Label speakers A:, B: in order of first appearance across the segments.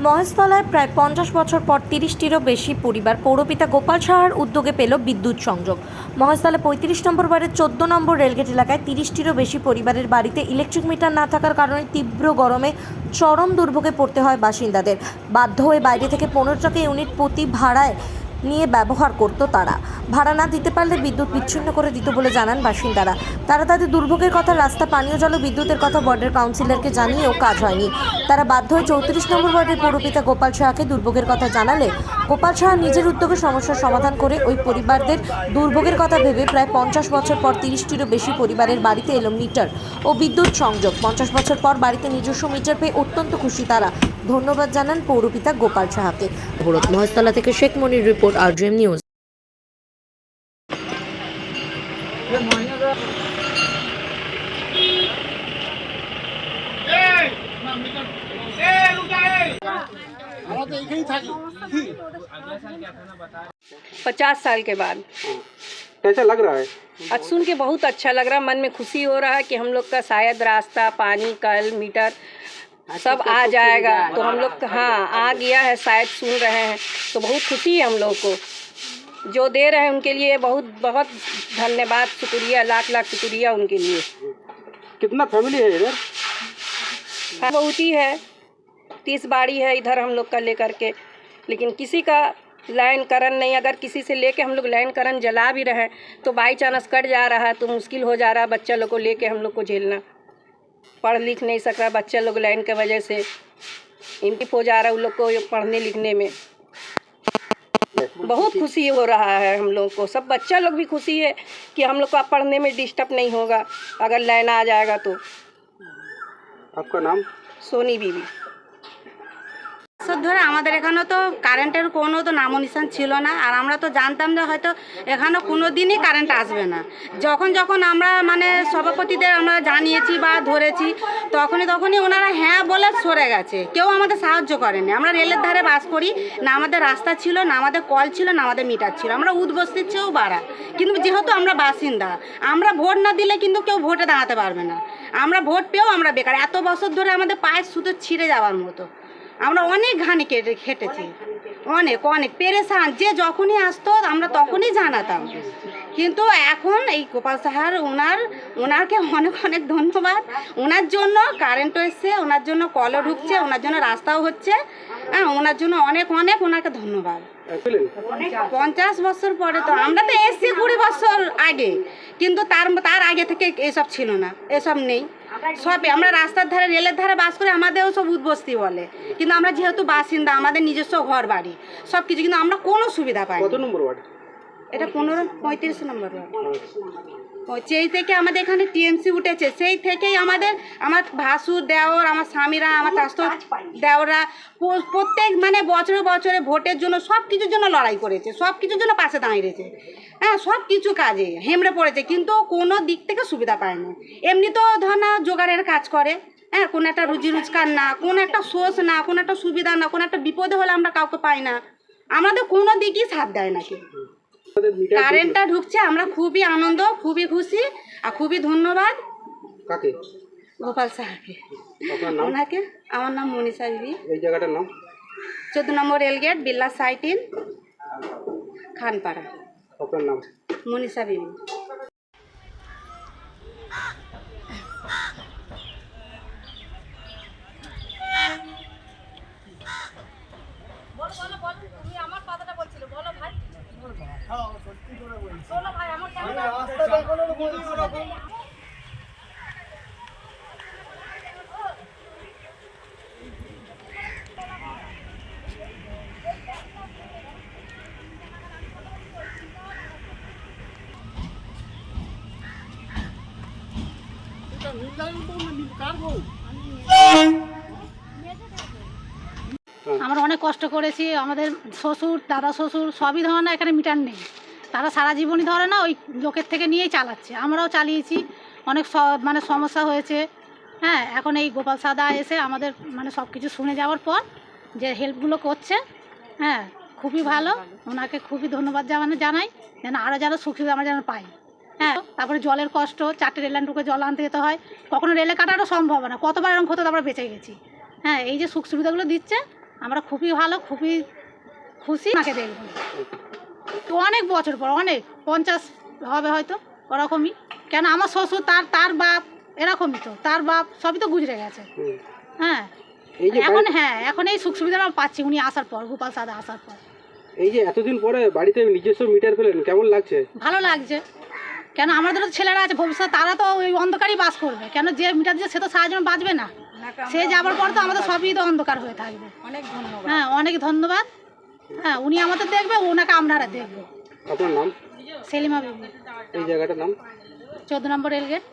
A: মহেশতলায় প্রায় 50 বছর পর 30টিরও বেশি পরিবার পৌরপিতা গোপাল সাহার উদ্যোগে পেল বিদ্যুৎ সংযোগ। মহেশতলা 35 নম্বর ওয়ার্ডের 14 নম্বর রেলগেট এলাকায় 30টিরও বেশি পরিবারের বাড়িতে ইলেকট্রিক মিটার না থাকার কারণে তীব্র গরমে চরম দুর্ভোগে পড়তে হয় বাসিন্দাদের। বাধ্য হয়ে বাইরে থেকে 15 টাকা ইউনিট প্রতি ভাড়ায় নিয়ে ব্যবহার করত তারা। ভাড়া না দিতে পারলে বিদ্যুৎ বিচ্ছিন্ন করে দিত বলে জানান বাসিন্দারা। তারা তাদের দুর্ভোগের কথা রাস্তা, পানীয় জল ও বিদ্যুতের কথা ওয়ার্ডের কাউন্সিলরকে জানিয়েও কাজ হয়নি। তারা বাধ্য হয়ে 34 নম্বর ওয়ার্ডের পৌরপিতা গোপাল সাহাকে দুর্ভোগের কথা জানালে গোপাল সাহা নিজের উদ্যোগে সমস্যার সমাধান করে ওই পরিবারদের দুর্ভোগের কথা ভেবে প্রায় 50 বছর পর 30টিরও বেশি পরিবারের বাড়িতে এলো মিটার ও বিদ্যুৎ সংযোগ। 50 বছর পর বাড়িতে নিজস্ব মিটার পেয়ে অত্যন্ত খুশি তারা। ধন্যবাদ জানান পৌরপিতা গোপাল সাহাকে। মহেশতলা থেকে শেখ মনির রিপোর্ট, RGM নিউজ।
B: पचास साल के बाद
C: कैसा लग रहा है?
B: आज सुन के बहुत अच्छा लग रहा है। मन में खुशी हो रहा है कि हम लोग का शायद रास्ता, पानी, कल, मीटर सब आ जाएगा। तो हम लोग हाँ आ गया है, शायद सुन रहे हैं तो बहुत खुशी है हम लोग को। जो दे रहे हैं उनके लिए बहुत बहुत धन्यवाद, शुक्रिया, लाख लाख शुक्रिया उनके लिए।
C: कितना फैमिली है इधर?
B: बहुत ही है, 30 बाड़ी है इधर हम लोग का लेकर के, लेकिन किसी का लाइन करंट नहीं। अगर किसी से लेके हम लोग लाइन करंट जला भी रहे हैं तो बाई चांस कट जा रहा है तो मुश्किल हो जा रहा है बच्चा लोग को लेके हम लोग को झेलना। पढ़ लिख नहीं सक रहा बच्चा लोग लाइन की वजह से, इम्तिफ हो जा रहा है उन लोग को पढ़ने लिखने में। बहुत खुशी हो रहा है हम लोग को, सब बच्चा लोग भी खुशी है कि हम लोग को अब पढ़ने में डिस्टर्ब नहीं होगा अगर लाइन आ जाएगा तो।
C: आपका नाम?
B: सोनी बीबी।
D: বছর ধরে আমাদের এখানে তো কারেন্টের কোনো তো নামো নিশান ছিল না, আর আমরা তো জানতাম যে হয়তো এখানে কোনো দিনই কারেন্ট আসবে না। যখন যখন আমরা মানে সভাপতিদের আমরা জানিয়েছি বা ধরেছি তখনই ওনারা হ্যাঁ বলে সরে গেছে, কেউ আমাদের সাহায্য করেনি। আমরা রেলের ধারে বাস করি না, আমাদের রাস্তা ছিল না, আমাদের কল ছিল না, আমাদের মিটার ছিল, আমরা উদ্বস্তির চেয়েও বাড়া। কিন্তু যেহেতু আমরা বাসিন্দা, আমরা ভোট না দিলে কিন্তু কেউ ভোটে দাঁড়াতে পারবে না। আমরা ভোট পেয়েও আমরা বেকার। এত বছর ধরে আমাদের পায়ের সুতো ছিঁড়ে যাওয়ার মতো আমরা অনেক ঘানি খেটেছি, অনেক অনেক পেরেশান। যে যখনই আসতো আমরা তখনই জানাতাম। কিন্তু এখন এই গোপাল সাহার ওনারকে অনেক অনেক ধন্যবাদ। ওনার জন্য কারেন্টও এসছে, ওনার জন্য কলও ঢুকছে, ওনার জন্য রাস্তাও হচ্ছে। হ্যাঁ, ওনার জন্য অনেক অনেক ওনাকে ধন্যবাদ। 50 বছর পরে তো আমরা তো এসছি 20 বছর আগে, কিন্তু তার আগে থেকে এসব ছিল না, এসব নেই। সব আমরা রাস্তার ধারে রেলের ধারে বাস করে, আমাদেরও সব উদ্বস্তি বলে, কিন্তু আমরা যেহেতু বাসিন্দা, আমাদের নিজস্ব ঘর বাড়ি সব কিছু, কিন্তু আমরা কোনো সুবিধা পাই।
C: কত নম্বর ওয়ার্ড
D: এটা? 35 নম্বর ওয়ার্ড। সেই থেকে আমাদের এখানে টিএমসি উঠেছে, সেই থেকেই আমার ভাসুর দেওর, আমার স্বামীরা, আমার চাষতো দেওরা প্রত্যেক মানে বছরে বছরে ভোটের জন্য সব কিছুর জন্য লড়াই করেছে, সব কিছুর জন্য পাশে দাঁড়িয়েছে। হ্যাঁ, সব কিছু কাজে হেমড়ে পড়েছে, কিন্তু কোনো দিক থেকে সুবিধা পায়নি। এমনি তো ধর না জোগাড়ের কাজ করে, হ্যাঁ, কোনো একটা রুজি রোজগার না, কোনো একটা সোর্স না, কোনো একটা সুবিধা না, কোনো একটা বিপদে হলে আমরা কাউকে পাই না, আমাদের কোনো দিকই সাথ দেয় না কেউ। কারেন্টটা ঢুকছে, আমরা খুবই আনন্দ, খুবই খুশি, আর খুবই ধন্যবাদ
C: কাকে?
D: গোপাল সাহাকে, ওনাকে। আমার নাম মনীষা বিবি।
C: এই জায়গাটার নাম?
D: 14 নম্বর রেলগেট, বিল্লা সাইটিন, খানপাড়া।
C: আপনার নাম?
D: মনীষা বিবি।
E: আমরা অনেক কষ্ট করেছি, আমাদের শ্বশুর, দাদা শ্বশুর সবই ধরে না, এখানে মিটার নেই, তারা সারা জীবনই ধরে না, ওই লোকের থেকে নিয়েই চালাচ্ছে। আমরাও চালিয়েছি, অনেক মানে সমস্যা হয়েছে। হ্যাঁ, এখন এই গোপাল সাদা এসে আমাদের মানে সব কিছু শুনে যাওয়ার পর যে হেল্পগুলো করছে, হ্যাঁ, খুবই ভালো। ওনাকে খুবই ধন্যবাদ জানাই, যেন আরও যেন সুখী আমরা যেন পাই। হ্যাঁ, তারপরে জলের কষ্ট, 4টে রেল লাইন ঢুকে জল আনতে যেতে হয়, কখনো রেলে কাটারও সম্ভব না, কতবার এরকম হতো আমরা বেঁচে গেছি। হ্যাঁ, এই যে সুখ সুবিধাগুলো দিচ্ছে আমরা খুবই ভালো, খুবই খুশি। তাকে দেখব তো অনেক বছর পর, অনেক 50 হবে হয়তো ওরকমই। কেন আমার শ্বশুর তার বাপ এরকমই, তো তার বাপ সবই তো গুজরে গেছে। হ্যাঁ,
C: এই যে
E: এখন এখন এই সুখ সুবিধাটা আমরা পাচ্ছি উনি আসার পর, গোপাল সাদা আসার পর।
C: এই যে এতদিন পরে বাড়িতে নিজস্ব মিটার পেলেন, কেমন লাগছে?
E: ভালো লাগছে। কেন আমাদের তো ছেলেরা আছে ভবিষ্যৎ, তারা তো ওই অন্ধকারই বাস করবে। কেন যে মিটার দিয়ে সে তো সারা জীবন বাঁচবে না, সে যাবার পর তো আমাদের সবই তো অন্ধকার হয়ে থাকবে।
B: অনেক ধন্যবাদ।
E: হ্যাঁ, অনেক ধন্যবাদ। হ্যাঁ, উনি আমাদের দেখবে, ওনাকে আপনারা দেখবো।
C: আপনার নাম?
E: সেলিমা বিবি,
C: এই জায়গাটার নাম?
E: 14 নম্বর রেলগেট।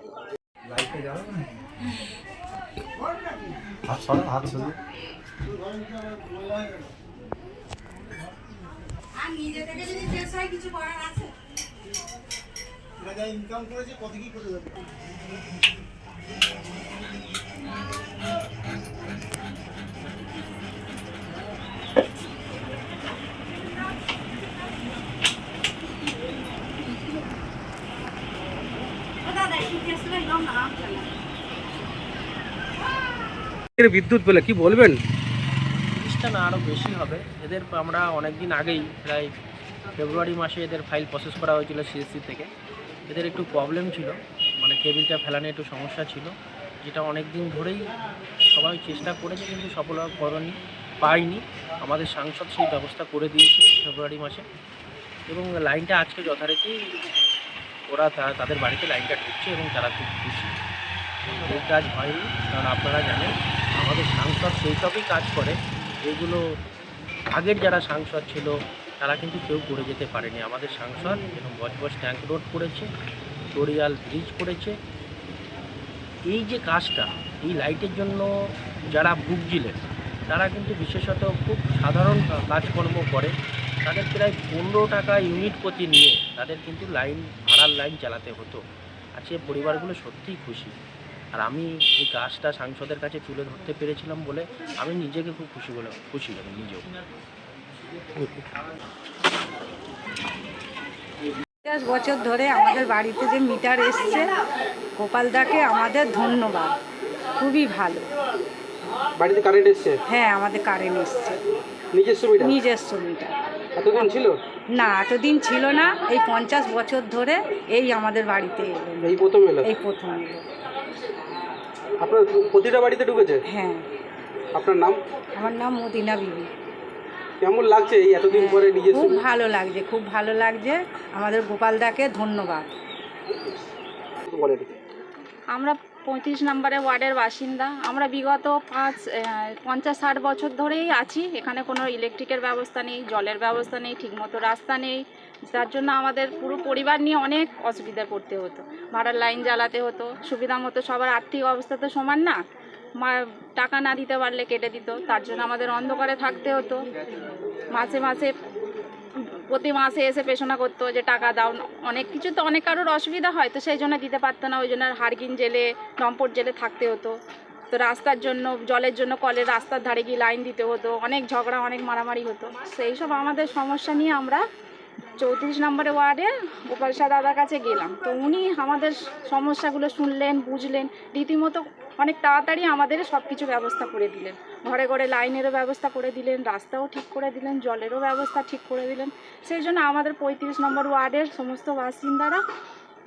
C: বিদ্যুৎ পেলে কি বলবেন?
F: জিনিসটা না আরও বেশি হবে। এদের আমরা অনেক দিন আগেই, প্রায় ফেব্রুয়ারি মাসে এদের ফাইল প্রসেস করা হয়েছিল সিএসসি থেকে। এদের একটু প্রবলেম ছিল, মানে কেবিলটা ফেলানো একটু সমস্যা ছিল, যেটা অনেক দিন ধরেই সবাই চেষ্টা করেছে কিন্তু সফলতা পায়নি। আমাদের সাংসদ সেই ব্যবস্থা করে দিয়েছে ফেব্রুয়ারি মাসে, এবং লাইনটা আজকে যথারীতি ওরা তাদের বাড়িতে লাইনটা ঢুকছে এবং তারা খুব খুশি। এই কাজ হয়নি, কারণ আপনারা জানেন আমাদের সাংসদ সেই সবই কাজ করে যেগুলো আগের যারা সাংসদ ছিল তারা কিন্তু কেউ করে যেতে পারেনি। আমাদের সাংসদ যেরকম বজবজ ট্যাঙ্ক রোড করেছে, তোরিয়াল ব্রিজ করেছে। এই যে কাজটা, এই লাইটের জন্য যারা ভুগছিলেন তারা কিন্তু বিশেষত খুব সাধারণ কাজকর্ম করে, তাদের প্রায় 15 টাকা ইউনিট প্রতি নিয়ে তাদের কিন্তু ভাড়ার লাইন চালাতে হতো। আজকে পরিবারগুলো সত্যিই খুশি। আর আমি এই কাজটা সাংসদের কাছে তুলে ধরতে পেরেছিলাম বলে আমি নিজেকে খুব খুশি আমি নিজেও।
G: 50 বছর ধরে আমাদের বাড়িতে যে মিটার এসছে, গোপালদাকে আমাদের ধন্যবাদ, খুবই ভালো।
C: বাড়িতে কারেন্ট এসছে?
G: হ্যাঁ, আমাদের কারেন্ট এসছে,
C: নিজস্ব মিটার?
G: নিজস্ব মিটার।
C: এতদিন ছিল
G: না, এতদিন ছিল না, এই 50 বছর ধরে এই আমাদের বাড়িতে এলো,
C: এই প্রথম এলো?
G: এই প্রথম এলো।
C: আপনার প্রতিটা বাড়িতে ঢুকেছে?
G: হ্যাঁ।
C: আপনার নাম?
G: আমার নাম মদিনা বিবি।
C: কেমন লাগছে এই এতদিন পরে নিজস্ব?
G: খুব ভালো লাগছে, খুব ভালো লাগছে। আমাদের গোপালদাকে ধন্যবাদ।
C: বলেন।
H: আমরা 35 নম্বরে ওয়ার্ডের বাসিন্দা। আমরা বিগত 50-60 বছর ধরেই আছি এখানে। কোনো ইলেকট্রিকের ব্যবস্থা নেই, জলের ব্যবস্থা নেই, ঠিকমতো রাস্তা নেই, যার জন্য আমাদের পুরো পরিবার নিয়ে অনেক অসুবিধায় পড়তে হতো। ভাড়ার লাইন জ্বালাতে হতো, সুবিধা মতো সবার আর্থিক অবস্থা তো সমান না, টাকা না দিতে পারলে কেটে দিত, তার জন্য আমাদের অন্ধকারে থাকতে হতো। মাসে প্রতি মাসে এসে পেশনা করতো যে টাকা দাও। অনেক কিছু তো, অনেক কারোর অসুবিধা হয় তো সেই জন্য দিতে পারতো না, ওই জন্য হাড়গিন জেলে, দমপট জেলে থাকতে হতো। তো রাস্তার জন্য, জলের জন্য কলের রাস্তার ধারে গিয়ে লাইন দিতে হতো, অনেক ঝগড়া, অনেক মারামারি হতো। সেই সব আমাদের সমস্যা নিয়ে আমরা 34 নম্বরে ওয়ার্ডে গোপাল শাহ দাদার কাছে গেলাম। তো উনি আমাদের সমস্যাগুলো শুনলেন, বুঝলেন, রীতিমতো অনেক তাড়াতাড়ি আমাদের সব কিছু ব্যবস্থা করে দিলেন। ঘরে ঘরে লাইনেরও ব্যবস্থা করে দিলেন, রাস্তাও ঠিক করে দিলেন, জলেরও ব্যবস্থা ঠিক করে দিলেন। সেই জন্য আমাদের 35 নম্বর ওয়ার্ডের সমস্ত বাসিন্দারা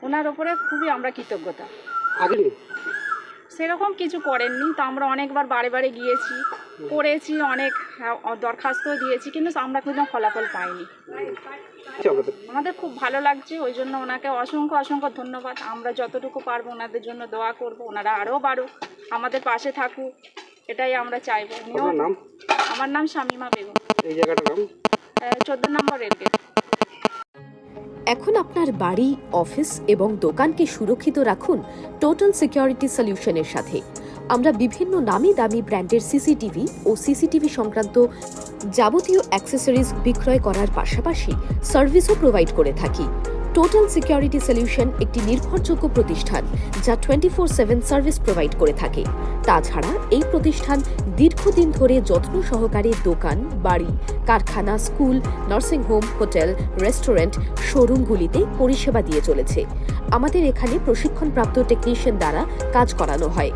H: ওনার ওপরে খুবই আমরা কৃতজ্ঞতা।
C: আগে
H: সেরকম কিছু করেননি, তো আমরা অনেকবার বারে গিয়েছি, করেছি, অনেক দরখাস্তও দিয়েছি, কিন্তু আমরা কোনো ফলাফল পাইনি। আমাদের খুব ভালো লাগছে, ওই জন্য ওনাকে অসংখ্য ধন্যবাদ। আমরা যতটুকু পারবো ওনাদের জন্য দোয়া করব, ওনারা আরও বাড়ুক, আমাদের পাশে থাকুক, এটাই আমরা চাইবো। আমার নাম শামিমা বেগম।
C: এই জায়গাটার নাম?
H: 14 নম্বর রেলগেট।
I: এখন আপনার বাড়ি, অফিস এবং দোকানকে সুরক্ষিত রাখুন টোটাল সিকিউরিটি সলিউশনের সাথে। আমরা বিভিন্ন নামি দামি ব্র্যান্ডের সিসিটিভি ও সিসিটিভি সংক্রান্ত যাবতীয় অ্যাক্সেসরিজ বিক্রয় করার পাশাপাশি সার্ভিসও প্রোভাইড করে থাকি। টোটাল সিকিউরিটি সলিউশন একটি নির্ভরযোগ্য প্রতিষ্ঠান যা 24/7 সার্ভিস প্রোভাইড করে থাকে। তাছাড়া এই প্রতিষ্ঠান দীর্ঘদিন ধরে যত্ন সহকারে দোকান, বাড়ি, কারখানা, স্কুল, নার্সিংহোম, হোটেল, রেস্টুরেন্ট, শোরুমগুলিতে পরিষেবা দিয়ে চলেছে। আমাদের এখানে প্রশিক্ষণপ্রাপ্ত টেকনিশিয়ান দ্বারা কাজ করানো হয়।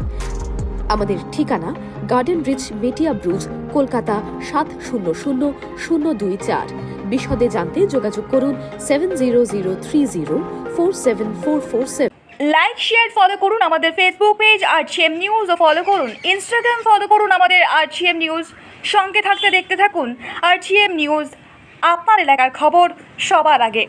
I: আমাদের ঠিকানা গার্ডেন রিচ, মেটিয়া ব্রুজ, কলকাতা 700024। বিশদে জানতে যোগাযোগ করুন 7003047447।
J: লাইক, শেয়ার, ফলো করুন আমাদের ফেসবুক পেজ RGM নিউজ ও ফলো করুন ইনস্টাগ্রাম, ফলো করুন আমাদের RGM নিউজ। সঙ্গে থাকতে দেখতে থাকুন RGM নিউজ, আপনার এলাকার খবর সবার আগে।